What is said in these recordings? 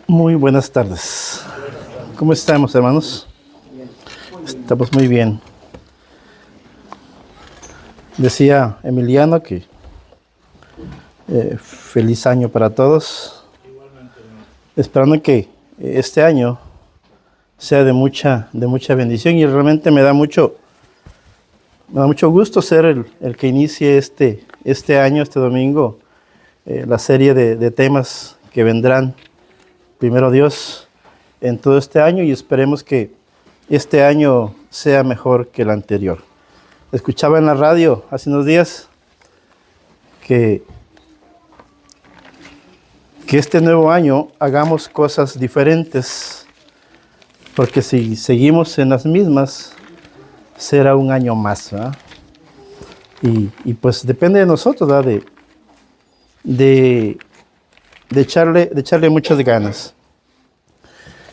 Muy buenas tardes. ¿Cómo estamos, hermanos? Estamos muy bien. Decía Emiliano que feliz año para todos. Esperando que este año sea de mucha bendición, y realmente me da mucho gusto ser el que inicie este año, este domingo, la serie de temas que vendrán, primero Dios, en todo este año, y esperemos que este año sea mejor que el anterior. Escuchaba en la radio hace unos días que este nuevo año hagamos cosas diferentes, porque si seguimos en las mismas, será un año más, ¿verdad? Y pues depende de nosotros, ¿verdad? De echarle muchas ganas.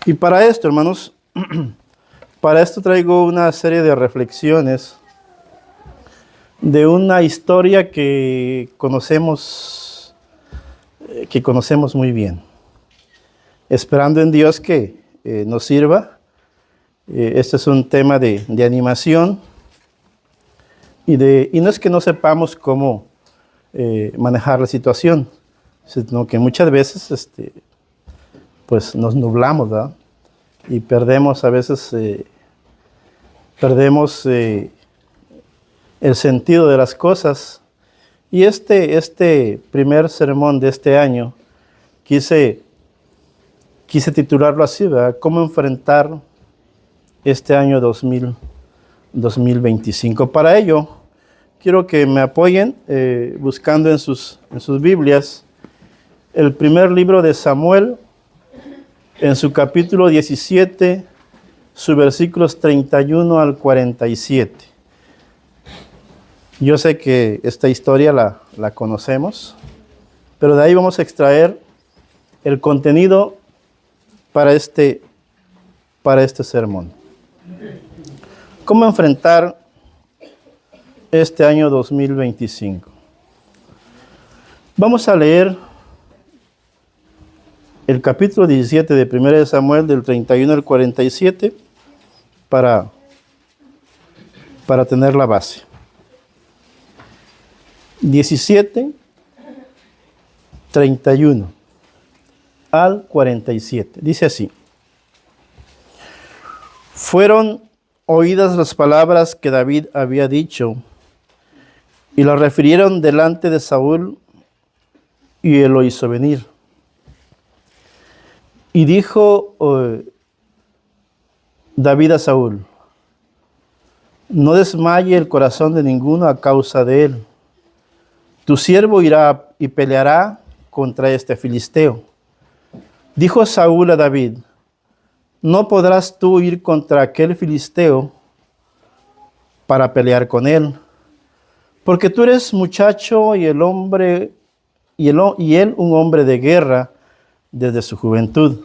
Y para esto, hermanos, para esto traigo una serie de reflexiones de una historia que conocemos muy bien, esperando en Dios que nos sirva. Este es un tema de animación, y no es que no sepamos cómo manejar la situación, sino que muchas veces pues nos nublamos, ¿verdad? Y perdemos a veces el sentido de las cosas. Y este primer sermón de este año quise titularlo así, ¿verdad? ¿Cómo enfrentar este año 2025? Para ello, quiero que me apoyen buscando en sus Biblias el primer libro de Samuel, en su capítulo 17, sus versículos 31 al 47. Yo sé que esta historia la conocemos, pero de ahí vamos a extraer el contenido para este sermón. ¿Cómo enfrentar este año 2025? Vamos a leer el capítulo 17 de 1 de Samuel, del 31 al 47, para tener la base. 17, 31 al 47. Dice así: Fueron oídas las palabras que David había dicho, y las refirieron delante de Saúl, y él lo hizo venir. Y dijo David a Saúl: no desmaye el corazón de ninguno a causa de él. Tu siervo irá y peleará contra este filisteo. Dijo Saúl a David: no podrás tú ir contra aquel filisteo para pelear con él, porque tú eres muchacho y él un hombre de guerra desde su juventud.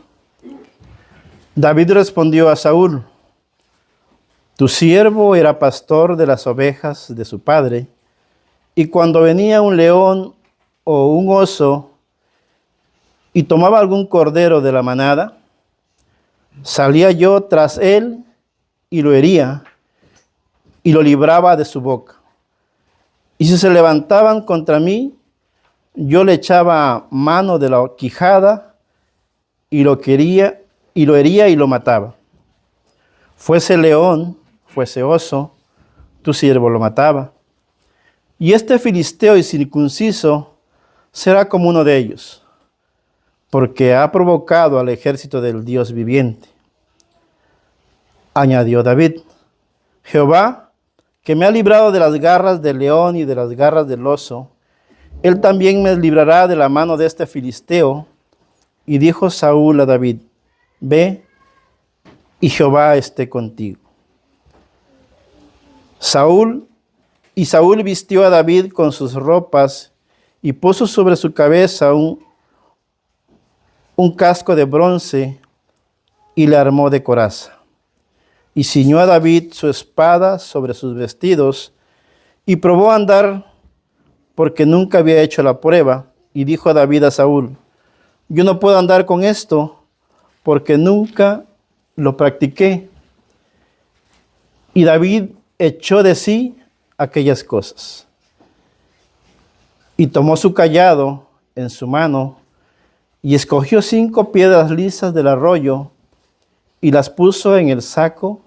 David respondió a Saúl: tu siervo era pastor de las ovejas de su padre, y cuando venía un león o un oso y tomaba algún cordero de la manada, salía yo tras él y lo hería y lo libraba de su boca. Y si se levantaban contra mí, yo le echaba mano de la quijada y lo quería, y lo hería y lo mataba. Fuese león, fuese oso, tu siervo lo mataba. Y este filisteo incircunciso será como uno de ellos, porque ha provocado al ejército del Dios viviente. Añadió David: Jehová, que me ha librado de las garras del león y de las garras del oso, él también me librará de la mano de este filisteo. Y dijo Saúl a David: Ve, y Jehová esté contigo. Saúl vistió a David con sus ropas y puso sobre su cabeza un casco de bronce y le armó de coraza. Y ciñó a David su espada sobre sus vestidos y probó a andar porque nunca había hecho la prueba. Y dijo a David a Saúl: Yo no puedo andar con esto porque nunca lo practiqué. Y David echó de sí aquellas cosas. Y tomó su cayado en su mano y escogió 5 piedras lisas del arroyo y las puso en el saco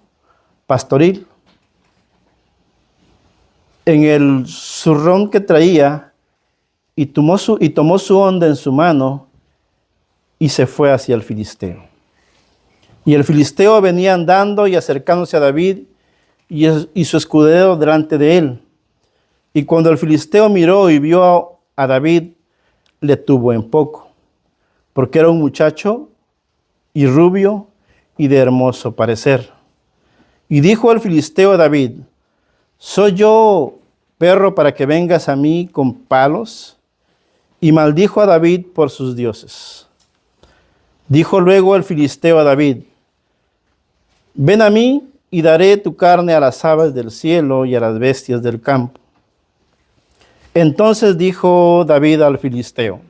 pastoril, en el zurrón que traía, y tomó su honda en su mano y se fue hacia el filisteo. Y el filisteo venía andando y acercándose a David y su escudero delante de él. Y cuando el filisteo miró y vio a David, le tuvo en poco, porque era un muchacho y rubio y de hermoso parecer. Y dijo el filisteo a David: ¿Soy yo perro para que vengas a mí con palos? Y maldijo a David por sus dioses. Dijo luego el filisteo a David: Ven a mí y daré tu carne a las aves del cielo y a las bestias del campo. Entonces dijo David al filisteo: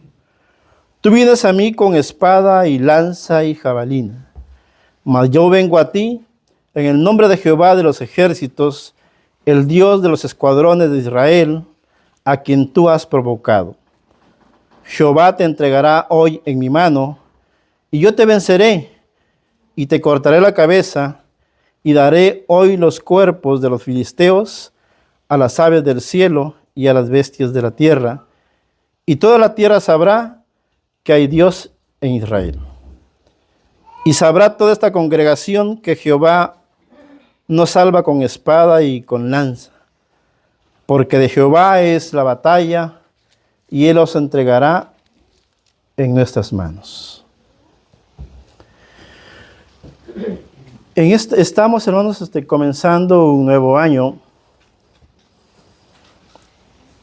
Tú vienes a mí con espada y lanza y jabalina, mas yo vengo a ti en el nombre de Jehová de los ejércitos, el Dios de los escuadrones de Israel, a quien tú has provocado. Jehová te entregará hoy en mi mano, y yo te venceré, y te cortaré la cabeza, y daré hoy los cuerpos de los filisteos a las aves del cielo y a las bestias de la tierra, y toda la tierra sabrá que hay Dios en Israel. Y sabrá toda esta congregación que Jehová nos salva con espada y con lanza, porque de Jehová es la batalla, y Él os entregará en nuestras manos. Estamos, hermanos, comenzando un nuevo año,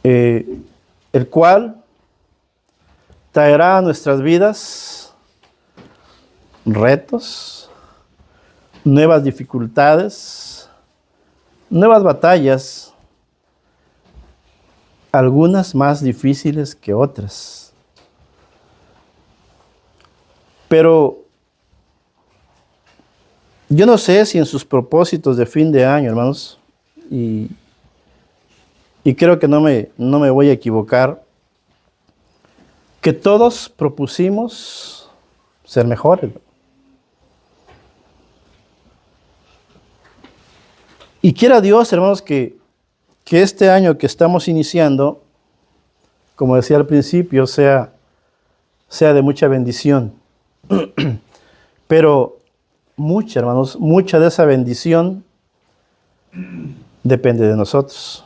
el cual traerá a nuestras vidas retos, nuevas dificultades, nuevas batallas, algunas más difíciles que otras. Pero yo no sé si en sus propósitos de fin de año, hermanos, y creo que no me voy a equivocar, que todos propusimos ser mejores. Y quiera Dios, hermanos, que este año que estamos iniciando, como decía al principio, sea de mucha bendición. Pero hermanos, mucha de esa bendición depende de nosotros.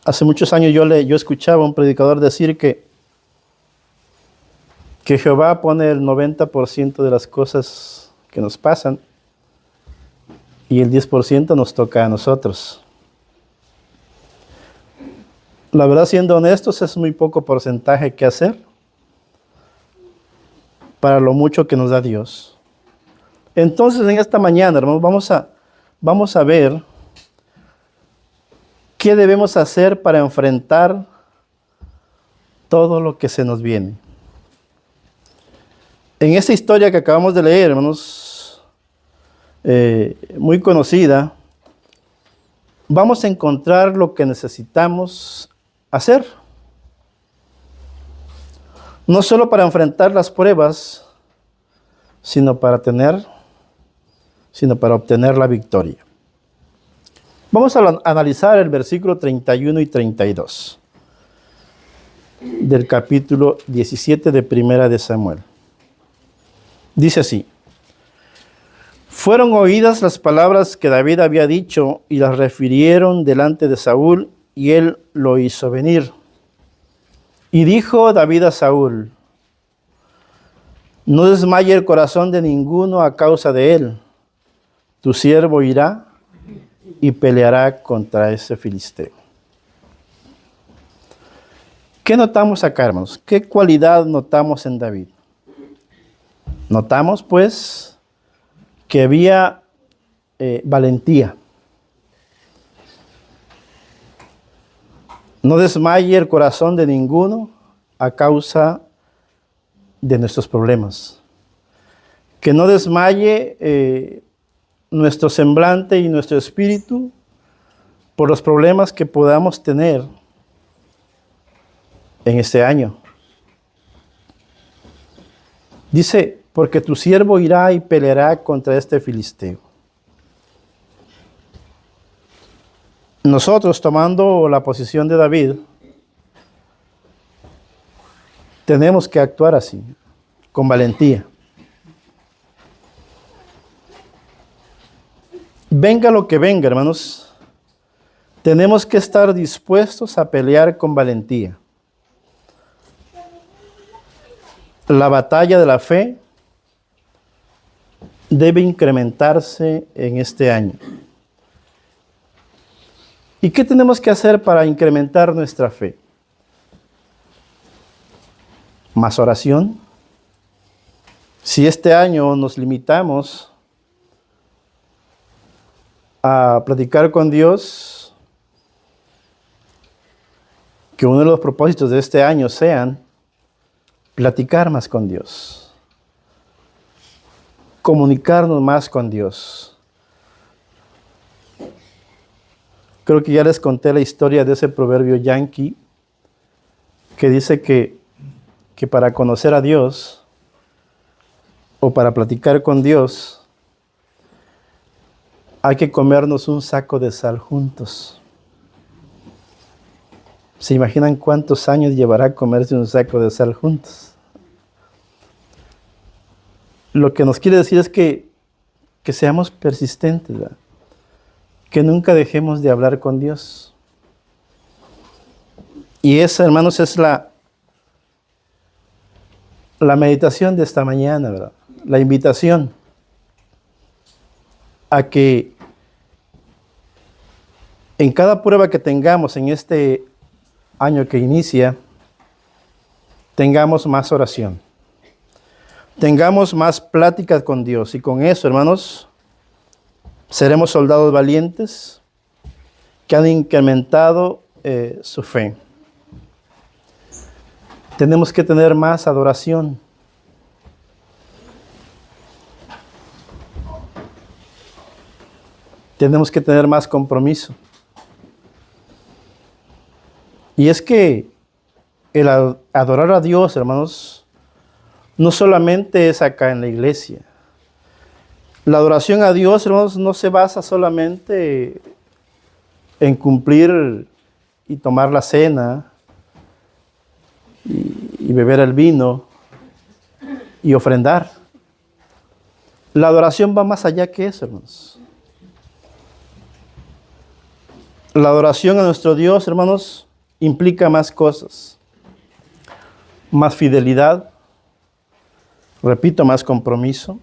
Hace muchos años yo escuchaba a un predicador decir que Jehová pone el 90% de las cosas que nos pasan y el 10% nos toca a nosotros. La verdad, siendo honestos, es muy poco porcentaje que hacer para lo mucho que nos da Dios. Entonces, en esta mañana, hermanos, vamos a ver qué debemos hacer para enfrentar todo lo que se nos viene. En esta historia que acabamos de leer, hermanos, muy conocida, vamos a encontrar lo que necesitamos hacer. No solo para enfrentar las pruebas, sino para obtener la victoria. Vamos a analizar el versículo 31 y 32 del capítulo 17 de Primera de Samuel. Dice así: fueron oídas las palabras que David había dicho y las refirieron delante de Saúl, y él lo hizo venir. Y dijo David a Saúl: no desmaye el corazón de ninguno a causa de él. Tu siervo irá y peleará contra ese filisteo. ¿Qué notamos acá, hermanos? ¿Qué cualidad notamos en David? Notamos, pues, que había valentía. No desmaye el corazón de ninguno a causa de nuestros problemas. Que no desmaye nuestro semblante y nuestro espíritu por los problemas que podamos tener en este año. Dice, porque tu siervo irá y peleará contra este filisteo. Nosotros, tomando la posición de David, tenemos que actuar así, con valentía. Venga lo que venga, hermanos, tenemos que estar dispuestos a pelear con valentía. La batalla de la fe debe incrementarse en este año. ¿Y qué tenemos que hacer para incrementar nuestra fe? Más oración. Si este año nos limitamos a platicar con Dios, que uno de los propósitos de este año sean platicar más con Dios, comunicarnos más con Dios. Creo que ya les conté la historia de ese proverbio yanqui que dice que para conocer a Dios o para platicar con Dios hay que comernos un saco de sal juntos. ¿Se imaginan cuántos años llevará comerse un saco de sal juntos? Lo que nos quiere decir es que seamos persistentes, ¿verdad? Que nunca dejemos de hablar con Dios. Y esa, hermanos, es la meditación de esta mañana, ¿verdad? La invitación a que en cada prueba que tengamos en este año que inicia, tengamos más oración, tengamos más pláticas con Dios, y con eso, hermanos, seremos soldados valientes que han incrementado su fe. Tenemos que tener más adoración. Tenemos que tener más compromiso. Y es que el adorar a Dios, hermanos, no solamente es acá en la iglesia. La adoración a Dios, hermanos, no se basa solamente en cumplir y tomar la cena y beber el vino y ofrendar. La adoración va más allá que eso, hermanos. La adoración a nuestro Dios, hermanos, implica más cosas. Más fidelidad, repito, más compromiso,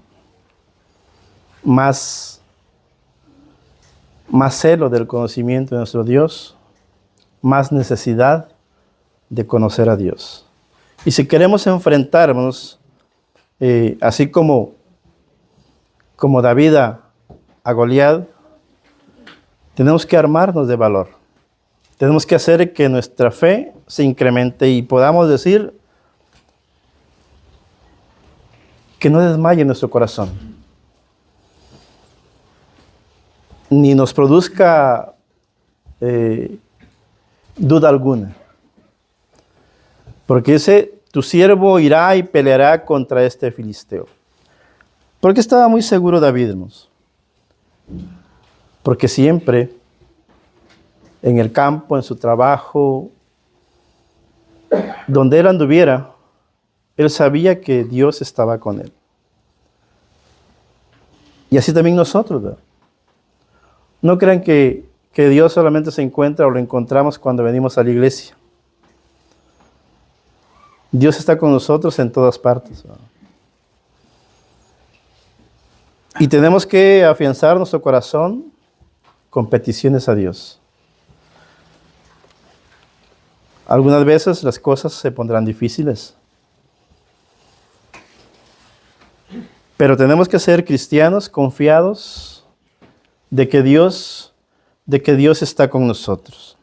más celo del conocimiento de nuestro Dios, más necesidad de conocer a Dios. Y si queremos enfrentarnos, así como David a Goliat, tenemos que armarnos de valor. Tenemos que hacer que nuestra fe se incremente y podamos decir que no desmaye nuestro corazón, ni nos produzca duda alguna. Porque tu siervo irá y peleará contra este filisteo. ¿Por qué estaba muy seguro David, hermanos? Porque siempre en el campo, en su trabajo, donde él anduviera, él sabía que Dios estaba con él. Y así también nosotros, ¿verdad? No crean que Dios solamente se encuentra o lo encontramos cuando venimos a la iglesia. Dios está con nosotros en todas partes, ¿verdad? Y tenemos que afianzar nuestro corazón con peticiones a Dios. Algunas veces las cosas se pondrán difíciles. Pero tenemos que ser cristianos confiados de que Dios está con nosotros.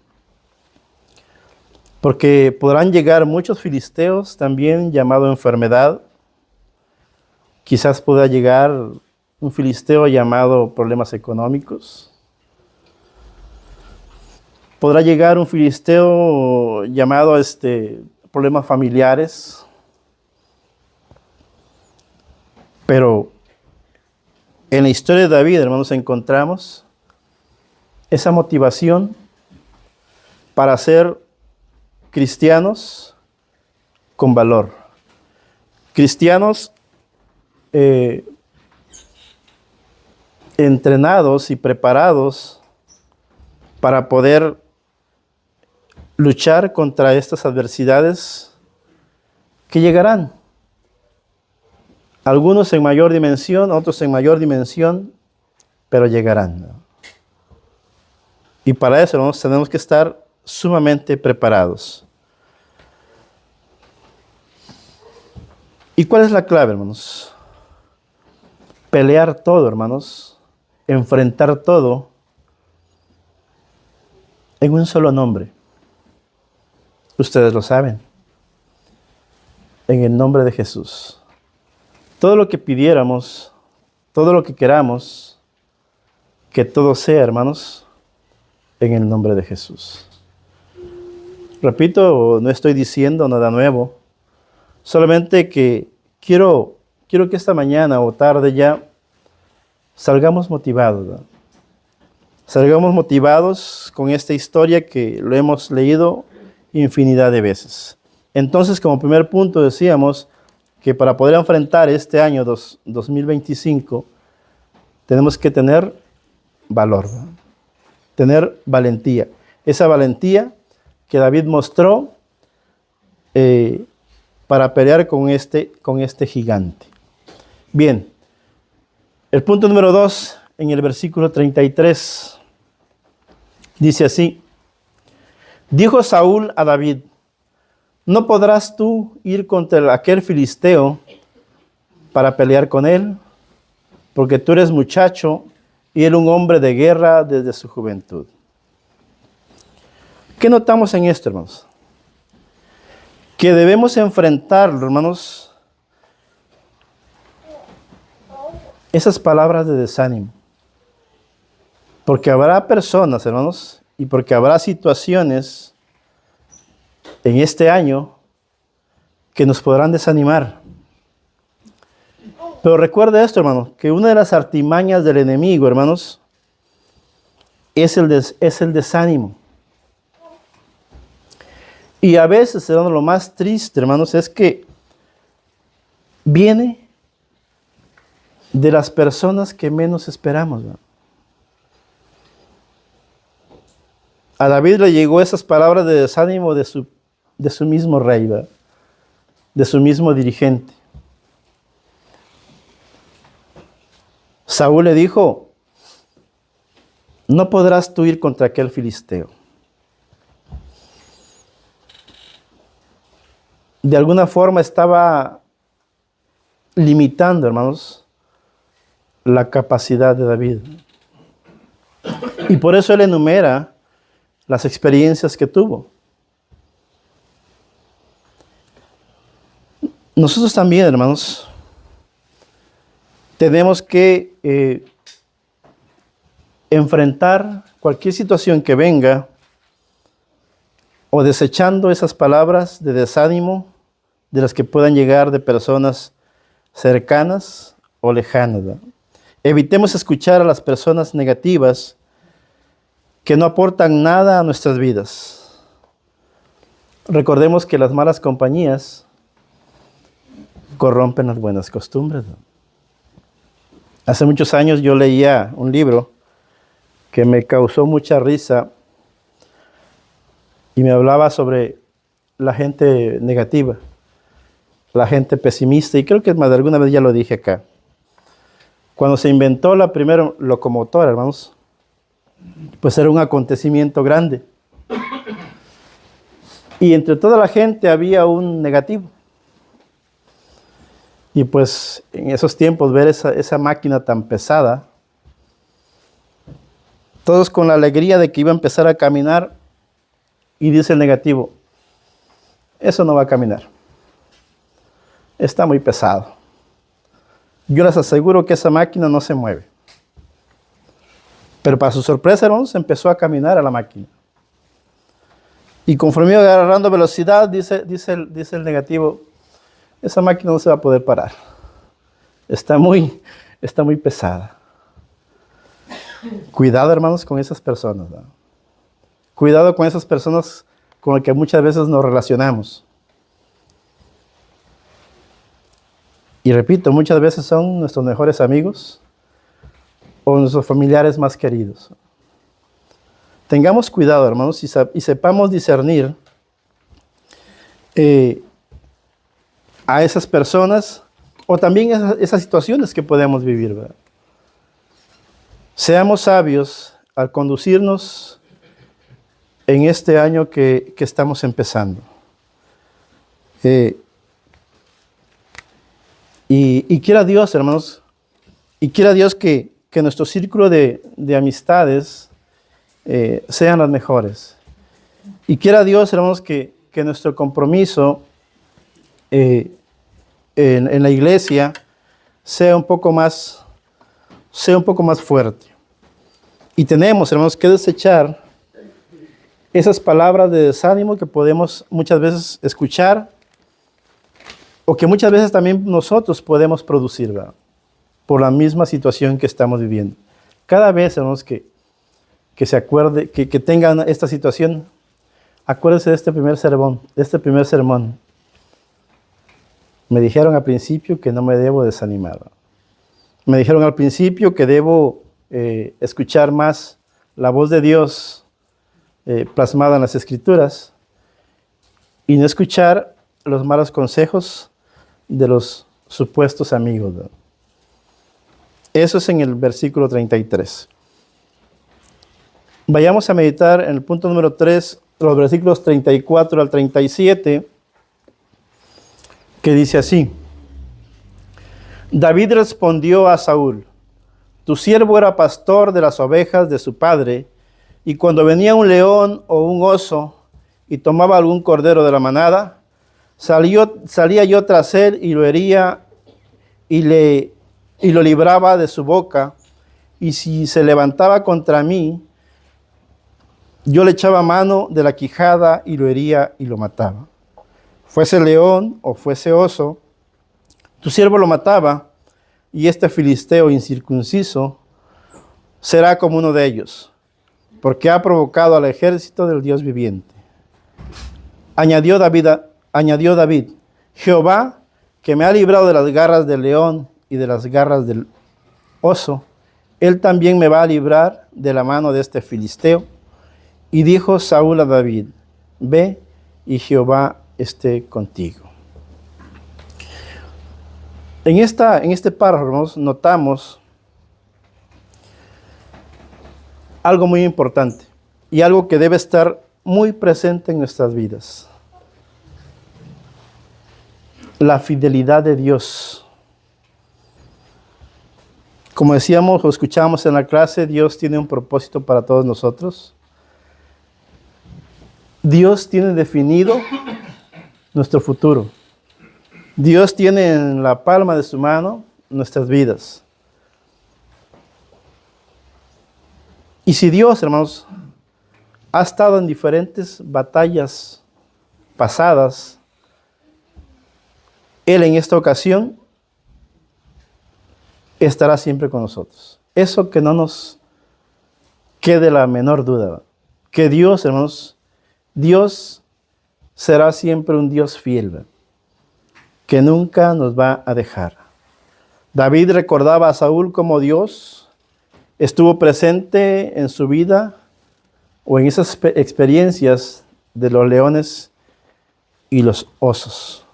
Porque podrán llegar muchos filisteos, también llamado enfermedad. Quizás pueda llegar un filisteo llamado problemas económicos. Podrá llegar un filisteo llamado problemas familiares. Pero en la historia de David, hermanos, encontramos esa motivación para ser cristianos con valor. Cristianos entrenados y preparados para poder luchar contra estas adversidades que llegarán. Algunos en mayor dimensión, otros en mayor dimensión, pero llegarán, ¿no? Y para eso, hermanos, tenemos que estar sumamente preparados. ¿Y cuál es la clave, hermanos? Pelear todo, hermanos, enfrentar todo en un solo nombre. Ustedes lo saben. En el nombre de Jesús. Todo lo que pidiéramos, todo lo que queramos, que todo sea, hermanos, en el nombre de Jesús. Repito, no estoy diciendo nada nuevo, solamente que quiero que esta mañana o tarde ya salgamos motivados, ¿no? Salgamos motivados con esta historia que lo hemos leído infinidad de veces. Entonces, como primer punto decíamos que para poder enfrentar este año 2025, tenemos que tener valor, ¿no? Tener valentía. Esa valentía que David mostró para pelear con este gigante. Bien, el punto número 2, en el versículo 33, dice así: dijo Saúl a David: ¿no podrás tú ir contra aquel filisteo para pelear con él? Porque tú eres muchacho y él un hombre de guerra desde su juventud. ¿Qué notamos en esto, hermanos? Que debemos enfrentarlo, hermanos, esas palabras de desánimo. Porque habrá personas, hermanos, y porque habrá situaciones en este año que nos podrán desanimar. Pero recuerde esto, hermanos, que una de las artimañas del enemigo, hermanos, es el desánimo. Y a veces, hermanos, lo más triste, hermanos, es que viene de las personas que menos esperamos, ¿no? A David le llegó esas palabras de desánimo de su mismo rey, ¿verdad? De su mismo dirigente. Saúl le dijo: no podrás tú ir contra aquel filisteo. De alguna forma estaba limitando, hermanos, la capacidad de David. Y por eso él enumera las experiencias que tuvo. Nosotros también, hermanos, tenemos que enfrentar cualquier situación que venga, o desechando esas palabras de desánimo de las que puedan llegar de personas cercanas o lejanas, ¿verdad? Evitemos escuchar a las personas negativas que no aportan nada a nuestras vidas. Recordemos que las malas compañías corrompen las buenas costumbres, ¿no? Hace muchos años yo leía un libro que me causó mucha risa y me hablaba sobre la gente negativa, la gente pesimista, y creo que más de alguna vez ya lo dije acá. Cuando se inventó la primera locomotora, hermanos, pues era un acontecimiento grande. Y entre toda la gente había un negativo. Y pues en esos tiempos ver esa máquina tan pesada, todos con la alegría de que iba a empezar a caminar, y dice el negativo, eso no va a caminar, está muy pesado. Yo les aseguro que esa máquina no se mueve. Pero para su sorpresa, hermanos, empezó a caminar a la máquina. Y conforme iba agarrando velocidad, dice el negativo, esa máquina no se va a poder parar. Está muy pesada. Cuidado, hermanos, con esas personas, ¿no? Cuidado con esas personas con las que muchas veces nos relacionamos. Y repito, muchas veces son nuestros mejores amigos o nuestros familiares más queridos. Tengamos cuidado, hermanos, y sepamos discernir a esas personas o también esas situaciones que podemos vivir, ¿verdad? Seamos sabios al conducirnos en este año que estamos empezando. Y quiera Dios, hermanos, y quiera Dios que nuestro círculo de amistades sean las mejores. Y quiera Dios, hermanos, que nuestro compromiso en la iglesia sea un poco más fuerte. Y tenemos, hermanos, que desechar esas palabras de desánimo que podemos muchas veces escuchar o que muchas veces también nosotros podemos producir, ¿verdad? Por la misma situación que estamos viviendo. Cada vez, hermanos, que se acuerde, que tengan esta situación, acuérdense de este primer sermón. Me dijeron al principio que no me debo desanimar, ¿verdad? Me dijeron al principio que debo escuchar más la voz de Dios plasmada en las Escrituras y no escuchar los malos consejos de los supuestos amigos, ¿no? Eso es en el versículo 33. Vayamos a meditar en el punto número 3, los versículos 34 al 37, que dice así. David respondió a Saúl, tu siervo era pastor de las ovejas de su padre, y cuando venía un león o un oso y tomaba algún cordero de la manada, salía yo tras él y lo hería y lo libraba de su boca, y si se levantaba contra mí, yo le echaba mano de la quijada y lo hería y lo mataba. Fuese león o fuese oso, tu siervo lo mataba, y este filisteo incircunciso será como uno de ellos, porque ha provocado al ejército del Dios viviente. Añadió David, Jehová, que me ha librado de las garras del león y de las garras del oso, él también me va a librar de la mano de este filisteo. Y dijo Saúl a David, ve y Jehová esté contigo. En este párrafo notamos algo muy importante y algo que debe estar muy presente en nuestras vidas. La fidelidad de Dios. Como decíamos o escuchábamos en la clase, Dios tiene un propósito para todos nosotros. Dios tiene definido nuestro futuro. Dios tiene en la palma de su mano nuestras vidas. Y si Dios, hermanos, ha estado en diferentes batallas pasadas, Él en esta ocasión estará siempre con nosotros. Eso que no nos quede la menor duda. Que Dios, hermanos, Dios será siempre un Dios fiel, que nunca nos va a dejar. David recordaba a Saúl como Dios estuvo presente en su vida o en esas experiencias de los leones y los osos.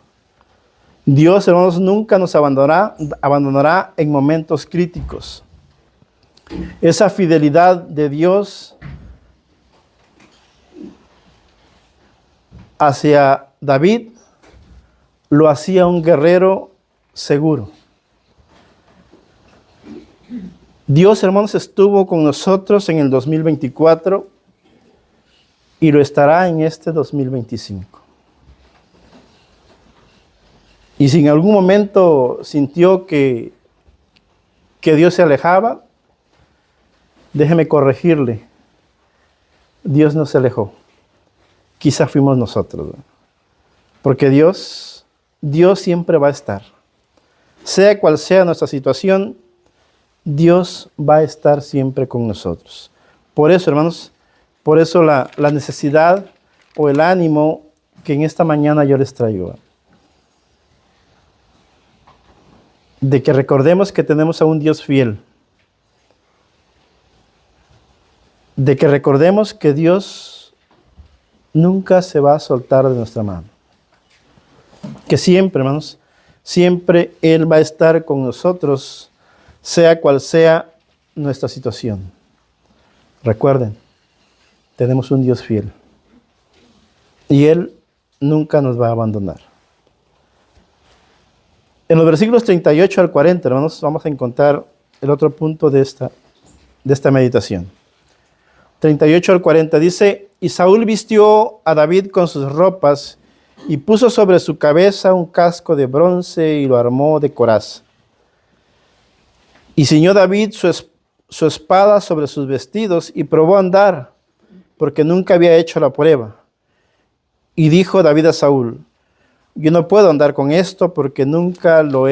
Dios, hermanos, nunca nos abandonará en momentos críticos. Esa fidelidad de Dios hacia David lo hacía un guerrero seguro. Dios, hermanos, estuvo con nosotros en el 2024 y lo estará en este 2025. Y si en algún momento sintió que Dios se alejaba, déjeme corregirle. Dios no se alejó. Quizá fuimos nosotros, ¿no? Porque Dios siempre va a estar. Sea cual sea nuestra situación, Dios va a estar siempre con nosotros. Por eso, hermanos, por eso la necesidad o el ánimo que en esta mañana yo les traigo. De que recordemos que tenemos a un Dios fiel. De que recordemos que Dios nunca se va a soltar de nuestra mano. Que siempre, hermanos, siempre Él va a estar con nosotros, sea cual sea nuestra situación. Recuerden, tenemos un Dios fiel. Y Él nunca nos va a abandonar. En los versículos 38 al 40, hermanos, vamos a encontrar el otro punto de esta meditación. 38 al 40 dice: y Saúl vistió a David con sus ropas y puso sobre su cabeza un casco de bronce y lo armó de coraza. Y ciñó David su espada sobre sus vestidos y probó a andar, porque nunca había hecho la prueba. Y dijo David a Saúl: yo no puedo andar con esto porque nunca lo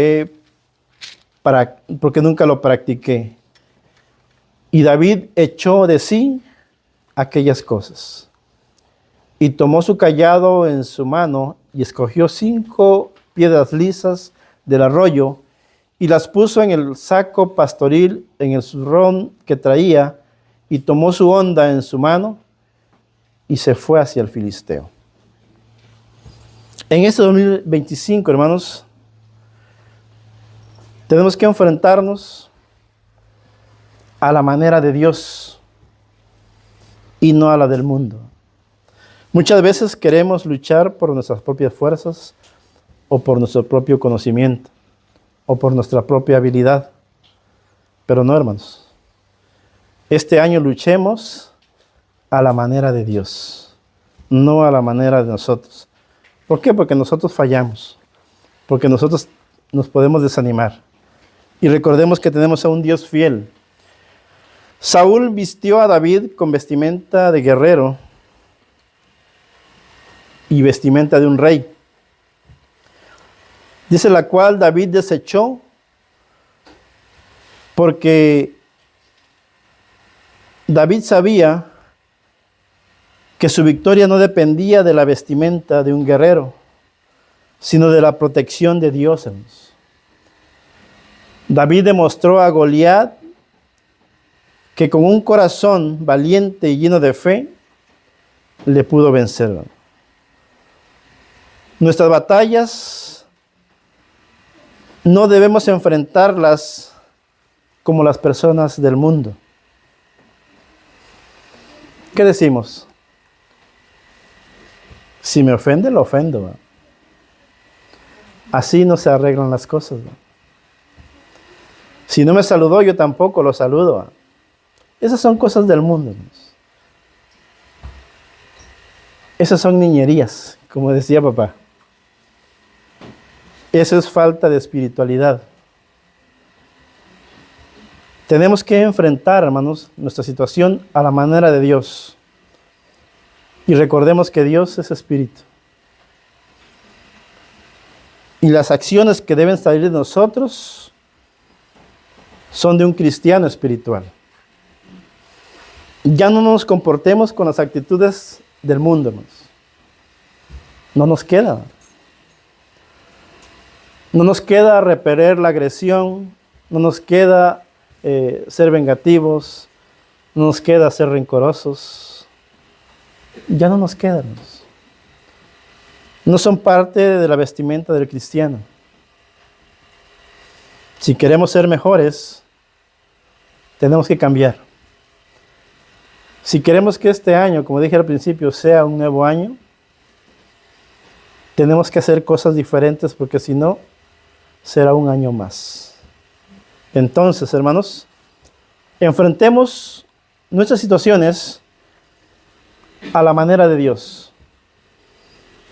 practiqué. Y David echó de sí aquellas cosas. Y tomó su cayado en su mano y escogió 5 piedras lisas del arroyo y las puso en el saco pastoril, en el zurrón que traía, y tomó su honda en su mano y se fue hacia el filisteo. En este 2025, hermanos, tenemos que enfrentarnos a la manera de Dios y no a la del mundo. Muchas veces queremos luchar por nuestras propias fuerzas o por nuestro propio conocimiento o por nuestra propia habilidad. Pero no, hermanos. Este año luchemos a la manera de Dios, no a la manera de nosotros. ¿Por qué? Porque nosotros fallamos, porque nosotros nos podemos desanimar. Y recordemos que tenemos a un Dios fiel. Saúl vistió a David con vestimenta de guerrero y vestimenta de un rey. Dice la cual David desechó porque David sabía que su victoria no dependía de la vestimenta de un guerrero, sino de la protección de Dios. David demostró a Goliat que con un corazón valiente y lleno de fe le pudo vencer. Nuestras batallas no debemos enfrentarlas como las personas del mundo. ¿Qué decimos? Si me ofende, lo ofendo. Así no se arreglan las cosas. Si no me saludó, yo tampoco lo saludo. Esas son cosas del mundo, hermanos. Esas son niñerías, como decía papá. Eso es falta de espiritualidad. Tenemos que enfrentar, hermanos, nuestra situación a la manera de Dios. Y recordemos que Dios es espíritu. Y las acciones que deben salir de nosotros son de un cristiano espiritual. Ya no nos comportemos con las actitudes del mundo, hermanos. No nos queda. No nos queda repeler la agresión, no nos queda ser vengativos, no nos queda ser rencorosos. Ya no nos queda, hermanos. No son parte de la vestimenta del cristiano. Si queremos ser mejores, tenemos que cambiar. Si queremos que este año, como dije al principio, sea un nuevo año, tenemos que hacer cosas diferentes porque si no, será un año más. Entonces, hermanos, enfrentemos nuestras situaciones a la manera de Dios,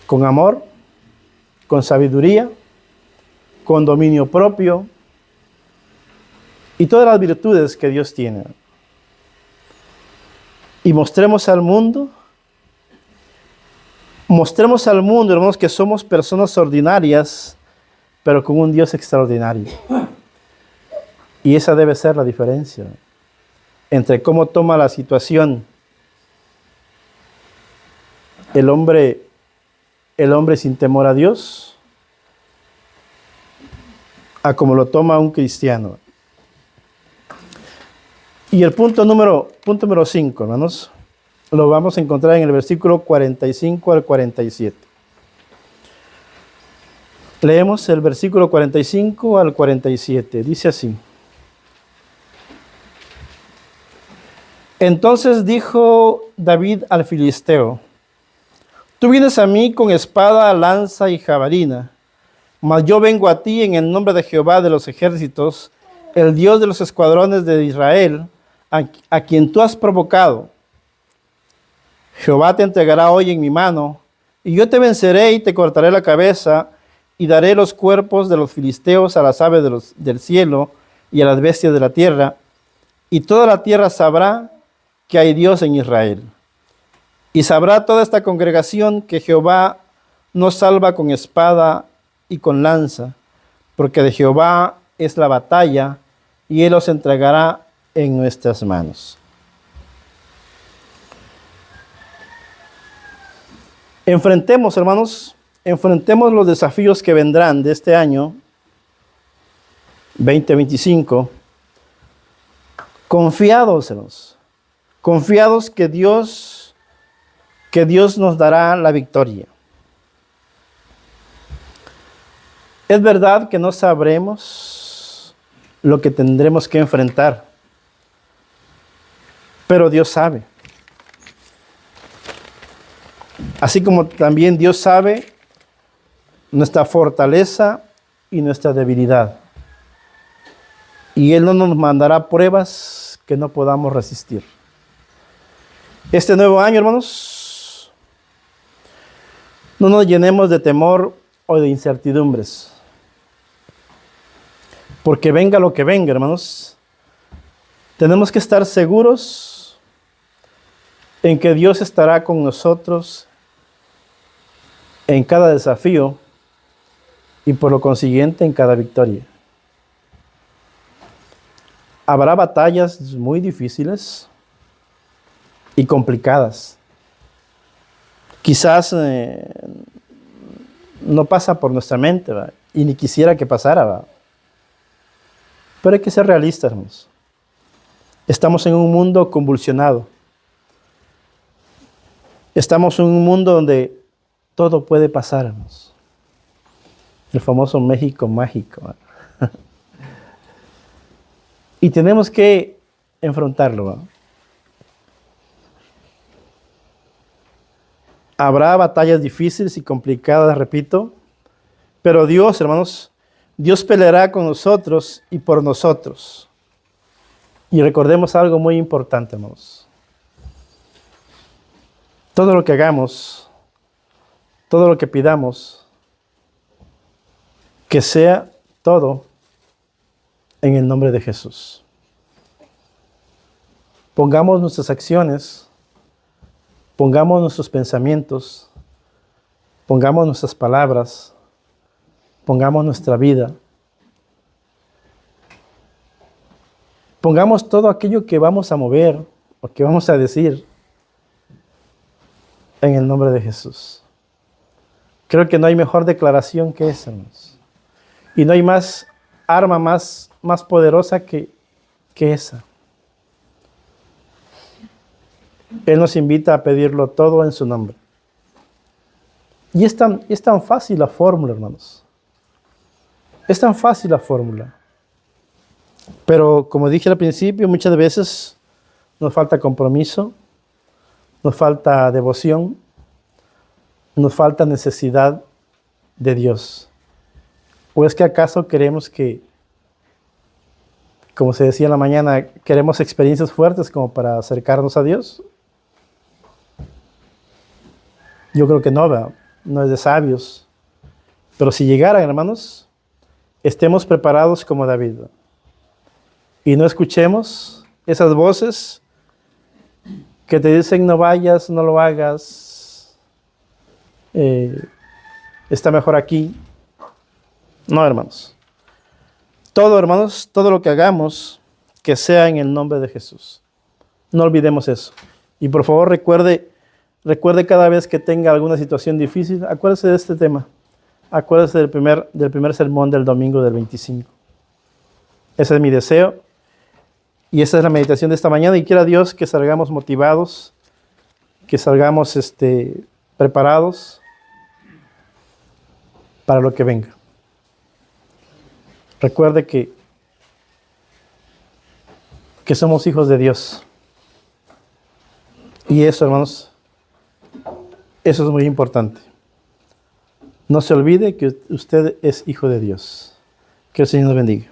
con amor, con sabiduría, con dominio propio y todas las virtudes que Dios tiene. Y mostremos al mundo, hermanos, que somos personas ordinarias, pero con un Dios extraordinario. Y esa debe ser la diferencia entre cómo toma la situación el hombre sin temor a Dios, a cómo lo toma un cristiano. Y el punto número 5, hermanos, lo vamos a encontrar en el versículo 45 al 47. Leemos el versículo 45 al 47. Dice así. Entonces dijo David al filisteo: tú vienes a mí con espada, lanza y jabalina, mas yo vengo a ti en el nombre de Jehová de los ejércitos, el Dios de los escuadrones de Israel, a quien tú has provocado. Jehová te entregará hoy en mi mano, y yo te venceré y te cortaré la cabeza, y daré los cuerpos de los filisteos a las aves del cielo y a las bestias de la tierra, y toda la tierra sabrá que hay Dios en Israel. Y sabrá toda esta congregación que Jehová no salva con espada y con lanza, porque de Jehová es la batalla, y Él los entregará en nuestras manos. Enfrentemos, hermanos, los desafíos que vendrán de este año 2025, confiados, hermanos, confiados que Dios nos dará la victoria. Es verdad que no sabremos lo que tendremos que enfrentar, pero Dios sabe. Así como también Dios sabe nuestra fortaleza y nuestra debilidad. Y Él no nos mandará pruebas que no podamos resistir. Este nuevo año, hermanos, no nos llenemos de temor o de incertidumbres. Porque venga lo que venga, hermanos, tenemos que estar seguros en que Dios estará con nosotros en cada desafío y por lo consiguiente en cada victoria. Habrá batallas muy difíciles y complicadas. Quizás no pasa por nuestra mente, ¿verdad? Y ni quisiera que pasara, ¿verdad? Pero hay que ser realistas, hermanos. Estamos en un mundo convulsionado. Estamos en un mundo donde todo puede pasar, hermanos. El famoso México mágico, ¿verdad? Y tenemos que enfrentarlo, ¿verdad? Habrá batallas difíciles y complicadas, repito, pero Dios, hermanos, Dios peleará con nosotros y por nosotros. Y recordemos algo muy importante, hermanos. Todo lo que hagamos, todo lo que pidamos, que sea todo en el nombre de Jesús. Pongamos nuestras acciones, pongamos nuestros pensamientos, pongamos nuestras palabras pongamos nuestra vida, pongamos todo aquello que vamos a mover o que vamos a decir en el nombre de Jesús. Creo que no hay mejor declaración que esa, hermanos. Y no hay más arma más poderosa que esa. Él nos invita a pedirlo todo en su nombre. Y es tan fácil la fórmula, hermanos. Es tan fácil la fórmula. Pero como dije al principio, muchas veces nos falta compromiso, nos falta devoción, nos falta necesidad de Dios. ¿O es que acaso queremos que, como se decía en la mañana, queremos experiencias fuertes como para acercarnos a Dios? Yo creo que no, ¿verdad? No es de sabios. Pero si llegaran, hermanos, estemos preparados como David, ¿verdad? Y no escuchemos esas voces que te dicen no vayas, no lo hagas, está mejor aquí. No, hermanos. Todo, hermanos, todo lo que hagamos, que sea en el nombre de Jesús. No olvidemos eso. Y por favor recuerde cada vez que tenga alguna situación difícil, acuérdese de este tema. Acuérdese del primer sermón del domingo del 25. Ese es mi deseo. Y esa es la meditación de esta mañana. Y quiera Dios que salgamos motivados, que salgamos preparados para lo que venga. Recuerde que somos hijos de Dios. Y eso, hermanos, eso es muy importante. No se olvide que usted es hijo de Dios. Que el Señor nos bendiga.